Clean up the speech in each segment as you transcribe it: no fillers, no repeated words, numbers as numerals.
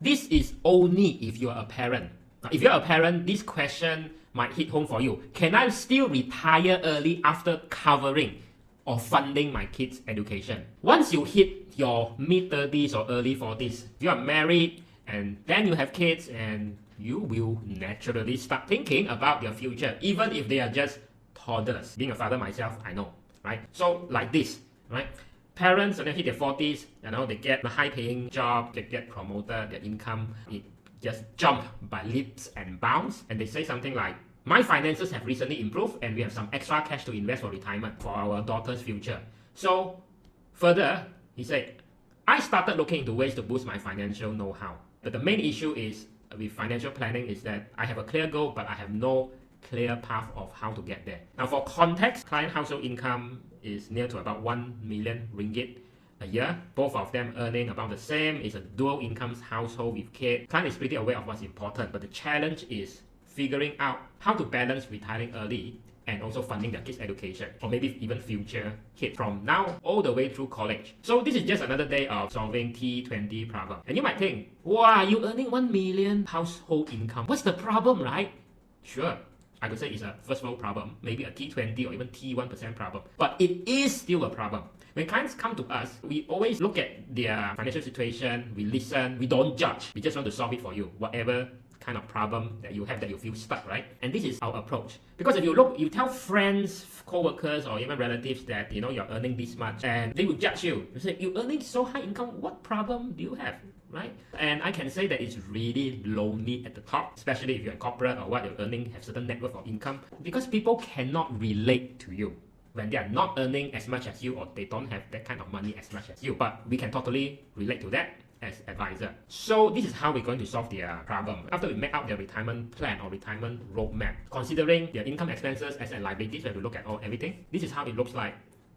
This is only if you are a parent. Now, if you're a parent, this question might hit home for you. Can I still retire early after covering or funding my kids' education? Once you hit your mid-30s or early 40s, if you are married and then you have kids, and you will naturally start thinking about your future, even if they are just toddlers. Being a father myself, I know, right? So like this, right? Parents, and then hit their 40s, they get a high-paying job, they get promoted, their income, it just jump by leaps and bounds, and they say something like, my finances have recently improved and we have some extra cash to invest for retirement for our daughter's future. So further, he said, I started looking into ways to boost my financial know-how. But the main issue is with financial planning is that I have a clear goal, but I have no clear path of how to get there. Now for context, client household income is near to about 1 million ringgit a year. Both of them earning about the same. It's a dual income household with kids. Client is pretty aware of what's important, but the challenge is figuring out how to balance retiring early and also funding their kids' education, or maybe even future kids from now all the way through college. So this is just another day of solving T20 problem. And you might think, wow, you earning 1 million household income. What's the problem, right? Sure, I could say it's a first world problem, maybe a T20 or even T1% problem. But it is still a problem. When clients come to us, we always look at their financial situation, we listen, we don't judge. We just want to solve it for you, whatever kind of problem that you have that you feel stuck, right? And this is our approach. Because if you tell friends, co-workers, or even relatives that you're earning this much, and they will judge you. You say, you're earning so high income, what problem do you have? Right? And I can say that it's really lonely at the top, especially if you're a corporate or what you're earning, have certain net worth of income, because people cannot relate to you when they are not earning as much as you, or they don't have that kind of money as much as you. But we can totally relate to that as advisor. So this is how we're going to solve their problem. After we map out their retirement plan or retirement roadmap, considering their income, expenses, assets, and liabilities, we have to look at everything. This is how it looks like.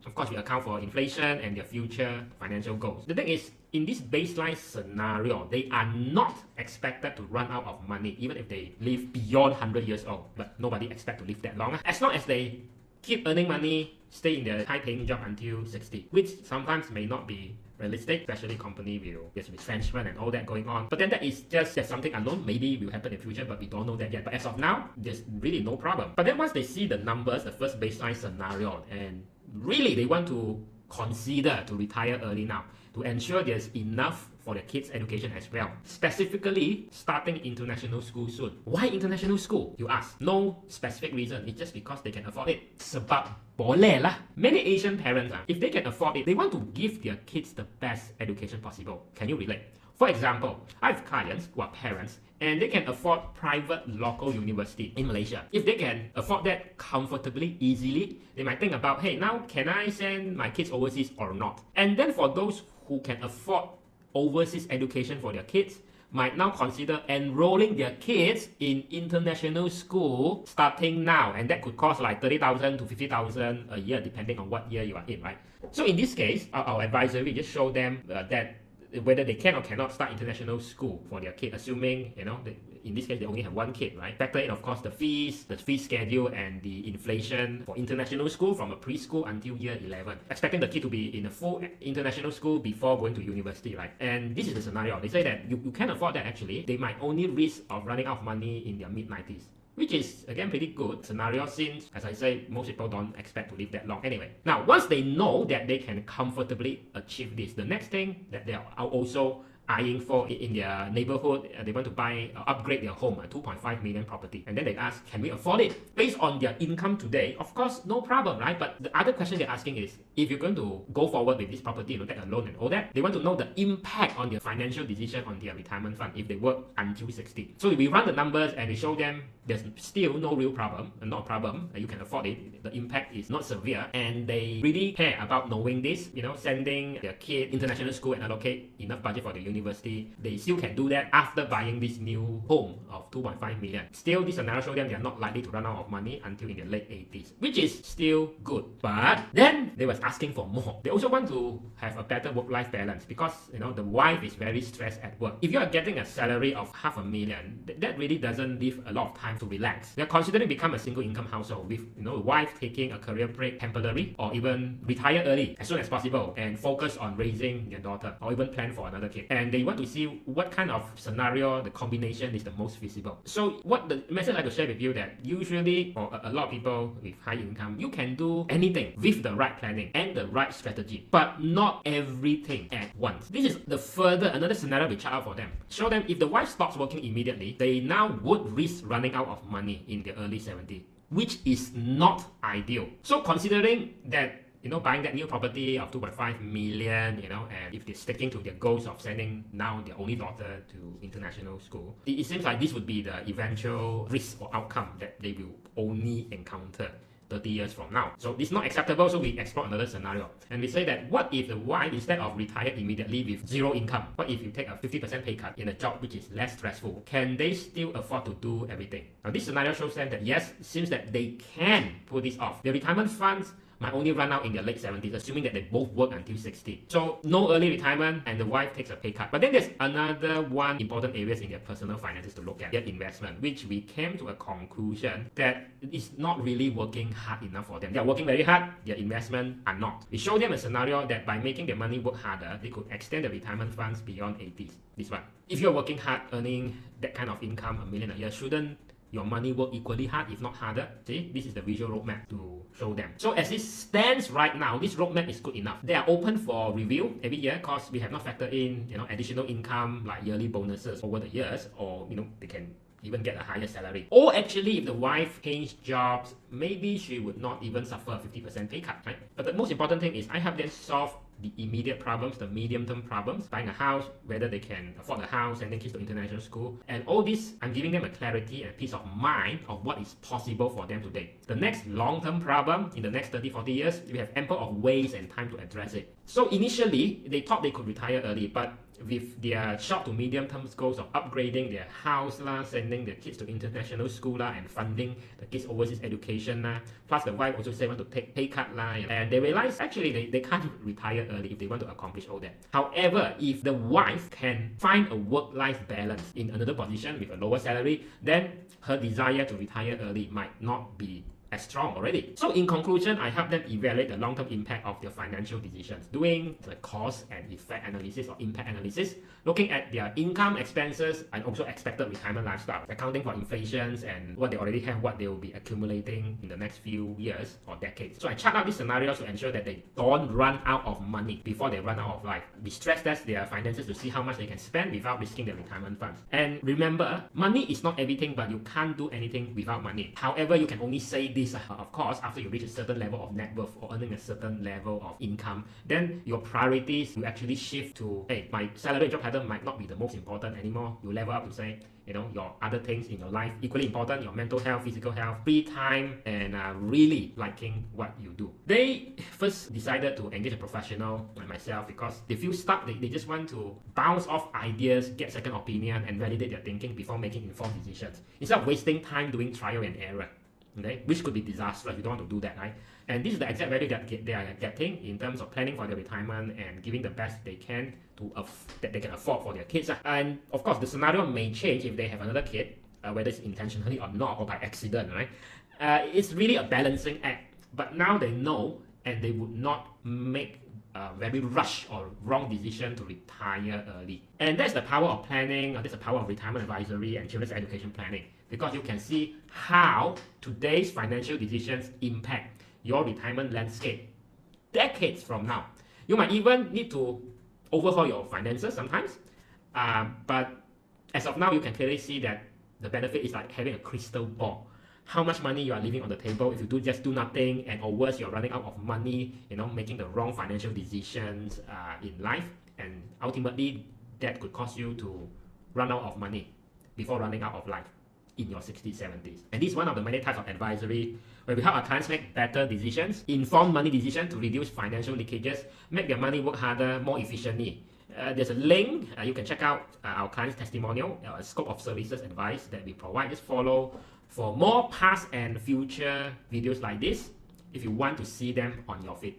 Of course, we account for inflation and their future financial goals. The thing is, in this baseline scenario, they are not expected to run out of money, even if they live beyond 100 years old. But nobody expects to live that long. As long as they keep earning money, stay in their high-paying job until 60, which sometimes may not be realistic, especially company will there's retrenchment and all that going on. But then that is just something unknown. Maybe will happen in the future, but we don't know that yet. But as of now, there's really no problem. But then once they see the numbers, the first baseline scenario, and really they want to consider to retire early now to ensure there's enough for their kids' education as well. Specifically, starting international school soon. Why international school? You ask. No specific reason. It's just because they can afford it. Sebab boleh lah. Many Asian parents, if they can afford it, they want to give their kids the best education possible. Can you relate? For example, I have clients who are parents and they can afford private local university in Malaysia. If they can afford that comfortably, easily, they might think about, hey, now can I send my kids overseas or not? And then for those who can afford overseas education for their kids, might now consider enrolling their kids in international school starting now, and that could cost like 30,000 to 50,000 a year depending on what year you are in, right? So in this case, our advisory just show them that whether they can or cannot start international school for their kid, assuming in this case they only have one kid, right? Factor in, of course, the fee schedule and the inflation for international school from a preschool until year 11. Expecting the kid to be in a full international school before going to university, right? And this is the scenario. They say that you can afford that actually. They might only risk of running out of money in their mid-90s. Which is, again, pretty good scenario since, as I say, most people don't expect to live that long anyway. Now, once they know that they can comfortably achieve this, the next thing that they are also eyeing for in their neighborhood, they want to buy, upgrade their home, a 2.5 million property. And then they ask, can we afford it? Based on their income today, of course, no problem, right? But the other question they're asking is, if you're going to go forward with this property, take a loan and all that, they want to know the impact on their financial decision on their retirement fund if they work until 60. So if we run the numbers and we show them there's still no real problem, you can afford it, the impact is not severe, and they really care about knowing this, sending their kid international school and allocate enough budget for the university, they still can do that after buying this new home of 2.5 million. Still, this scenario show them they are not likely to run out of money until in their late 80s, which is still good. But then they was asking for more. They also want to have a better work-life balance because the wife is very stressed at work. If you are getting a salary of $500,000, that really doesn't leave a lot of time to relax. They're considering become a single income household with wife taking a career break temporarily or even retire early as soon as possible and focus on raising their daughter or even plan for another kid. And and they want to see what kind of scenario, the combination is the most feasible. So what the message I'd like to share with you that usually, or a lot of people with high income, you can do anything with the right planning and the right strategy, but not everything at once. This is another scenario we chart out for them. Show them if the wife stops working immediately, they now would risk running out of money in their early 70s, which is not ideal. So considering that, buying that new property of 2.5 million, and if they're sticking to their goals of sending now their only daughter to international school, it seems like this would be the eventual risk or outcome that they will only encounter 30 years from now. So it's not acceptable, so we explore another scenario. And we say that what if the wife, instead of retire immediately with zero income, what if you take a 50% pay cut in a job which is less stressful? Can they still afford to do everything? Now this scenario shows them that yes, it seems that they can pull this off. Their retirement funds might only run out in their late 70s, assuming that they both work until 60. So no early retirement and the wife takes a pay cut. But then there's another one important areas in their personal finances to look at, their investment, which we came to a conclusion that it's not really working hard enough for them. They're working very hard, their investment are not. We show them a scenario that by making their money work harder, they could extend the retirement funds beyond 80s. This one. If you're working hard, earning that kind of income, $1 million a year, shouldn't your money work equally hard, if not harder? See, this is the visual roadmap to show them. So as it stands right now, this roadmap is good enough. They are open for review every year because we have not factored in, additional income like yearly bonuses over the years, or they can even get a higher salary. Or actually, if the wife changed jobs, maybe she would not even suffer a 50% pay cut, right? But the most important thing is I have them solve the immediate problems, the medium-term problems, buying a house, whether they can afford the house, sending kids to international school, and all this, I'm giving them a clarity and a peace of mind of what is possible for them today. The next long-term problem in the next 30, 40 years, we have ample of ways and time to address it. So initially, they thought they could retire early, but with their short to medium term goals of upgrading their house, sending their kids to international school, and funding the kids' overseas education, plus the wife also said want to take pay cut, and they realize actually they can't retire early if they want to accomplish all that. However, if the wife can find a work-life balance in another position with a lower salary, then her desire to retire early might not be as strong already. So in conclusion, I help them evaluate the long-term impact of their financial decisions, doing the cause and effect analysis or impact analysis, looking at their income, expenses, and also expected retirement lifestyle, accounting for inflations and what they already have, what they will be accumulating in the next few years or decades. So I chart out these scenarios to ensure that they don't run out of money before they run out of life. We stress test their finances to see how much they can spend without risking their retirement funds. And remember, money is not everything, but you can't do anything without money. However, you can only say this, of course, after you reach a certain level of net worth or earning a certain level of income, then your priorities will actually shift to, hey, my salary job pattern might not be the most important anymore. You level up to say, your other things in your life equally important, your mental health, physical health, free time, and really liking what you do. They first decided to engage a professional like myself because they feel stuck. They just want to bounce off ideas, get second opinion, and validate their thinking before making informed decisions, instead of wasting time doing trial and error. Okay, which could be disastrous. You don't want to do that, right? And this is the exact value that they are getting in terms of planning for their retirement and giving the best they can that they can afford for their kids. And of course, the scenario may change if they have another kid, whether it's intentionally or not, or by accident, right? It's really a balancing act. But now they know, and they would not make a very rush or wrong decision to retire early. And that's the power of planning, that's the power of retirement advisory and children's education planning, because you can see how today's financial decisions impact your retirement landscape decades from now. You might even need to overhaul your finances sometimes, but as of now, you can clearly see that the benefit is like having a crystal ball. How much money you are leaving on the table if you just do nothing, and or worse, you're running out of money, making the wrong financial decisions in life, and ultimately that could cause you to run out of money before running out of life in your 60s, 70s. And this is one of the many types of advisory where we help our clients make better decisions, informed money decisions to reduce financial leakages, make their money work harder, more efficiently. There's a link, you can check out our client's testimonial, scope of services advice that we provide. Just follow for more past and future videos like this if you want to see them on your feed.